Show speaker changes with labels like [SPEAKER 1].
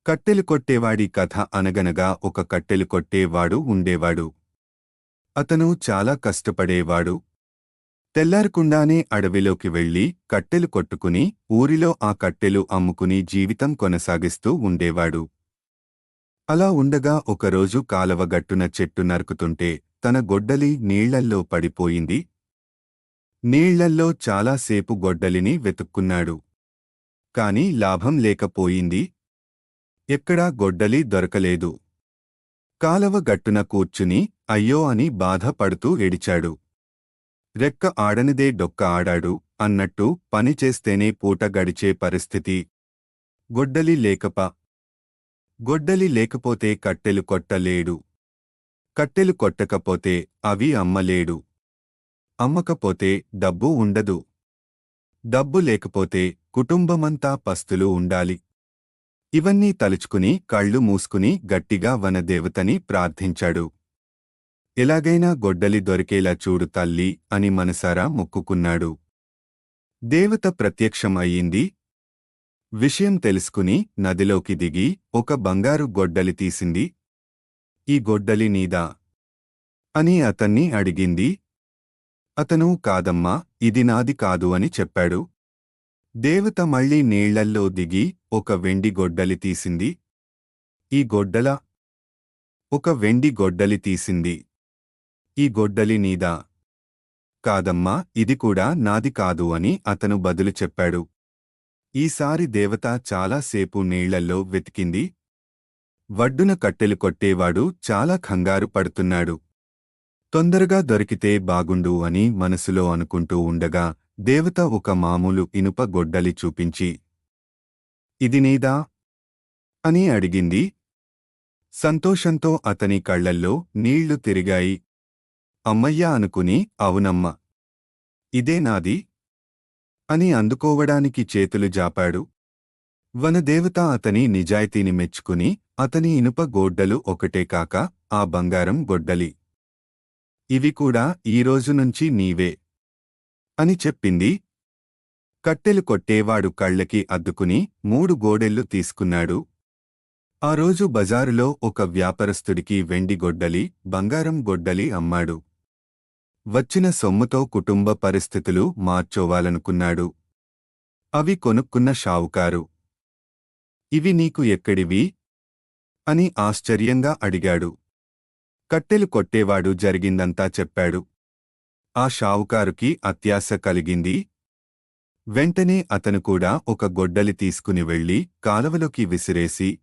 [SPEAKER 1] కట్టెలు కొట్టేవాడి కథ అనగనగా ఒక కట్టెలు కొట్టేవాడు ఉండేవాడు. అతను చాలా కష్టపడేవాడు. తెల్లారకుండానే అడవిలోకి వెళ్లి కట్టెలు కొట్టుకుని ఊరిలో ఆ కట్టెలు అమ్ముకుని జీవితం కొనసాగిస్తూ ఉండేవాడు. అలా ఉండగా ఒకరోజు కాలవ గట్టున చెట్టు నరుకుతుంటే తన గొడ్డలి నీళ్లల్లో పడిపోయింది. నీళ్లల్లో చాలాసేపు గొడ్డలిని వెతుక్కున్నాడు. కాని లాభం లేకపోయింది. ఎక్కడా గొడ్డలి దొరకలేదు. కాలవ గట్టున కూర్చుని అయ్యో అని బాధపడుతూ ఏడిచాడు. రెక్క ఆడనిదే డొక్క ఆడాడు అన్నట్టు పనిచేస్తేనే పూట గడిచే పరిస్థితి. గొడ్డలి లేకపోతే కట్టెలు కొట్టలేడు. కట్టెలు కొట్టకపోతే అవి అమ్మలేడు. అమ్మకపోతే డబ్బు ఉండదు. డబ్బు లేకపోతే కుటుంబమంతా పస్తులు ఉండాలి. ఇవన్నీ తలుచుకుని కళ్ళు మూసుకుని గట్టిగా వనదేవతని ప్రార్థించాడు. ఎలాగైనా గొడ్డలి దొరికేలా చూడు తల్లి అని మనసారా మొక్కుకున్నాడు. దేవత ప్రత్యక్షం అయ్యింది. విషయం తెలుసుకుని నదిలోకి దిగి ఒక బంగారు గొడ్డలి తీసింది. ఈ గొడ్డలి నీదా అని అతన్ని అడిగింది. అతను కాదమ్మా, ఇది నాది కాదు అని చెప్పాడు. దేవత మళ్లీ నీళ్లల్లో దిగి ఒక వెండి గొడ్డలి తీసింది. ఈ గొడ్డలా? ఒక వెండి గొడ్డలి తీసింది. ఈ గొడ్డలి నీదా? కాదమ్మా, ఇది కూడా నాది కాదు అని అతను బదులు చెప్పాడు. ఈసారి దేవత చాలాసేపు నీళ్లల్లో వెతికింది. వడ్డున కట్టెలు కొట్టేవాడు చాలా కంగారు పడుతున్నాడు. తొందరగా దొరికితే బాగుండు అని మనసులో అనుకుంటూ ఉండగా దేవత ఒక మామూలు ఇనుప గొడ్డలి చూపించి, ఇది నీదా అని అడిగింది. సంతోషంతో అతని కళ్లల్లో నీళ్లు తిరిగాయి. అమ్మయ్యా అనుకుని అవునమ్మ, ఇదే నాది అని అందుకోవడానికి చేతులు జాపాడు. వనదేవత అతని నిజాయితీని మెచ్చుకుని అతని ఇనుప గోడ్డలు ఒకటే కాక ఆ బంగారం గొడ్డలి, ఇవి కూడా ఈరోజు నుంచి నీవే అని చెప్పింది. కట్టెలు కొట్టేవాడు కళ్ళకి అద్దుకుని 3 గోడెళ్ళు తీసుకున్నాడు. ఆ రోజు బజారులో ఒక వ్యాపారస్తుడికి వెండి గొడ్డలి, బంగారం గొడ్డలి అమ్మాడు. వచ్చిన సొమ్ముతో కుటుంబ పరిస్థితులు మార్చోవాలనుకున్నాడు. అవి కొనుక్కున్న షావుకారు, ఇవి నీకు ఎక్కడివి అని ఆశ్చర్యంగా అడిగాడు. కట్టెలు కొట్టేవాడు జరిగిందంతా చెప్పాడు. ఆ షావుకారుకి అత్యాశ కలిగింది. వెంటనే అతను కూడా ఒక గొడ్డలి తీసుకుని వెళ్లి కాలవలోకి విసిరేసి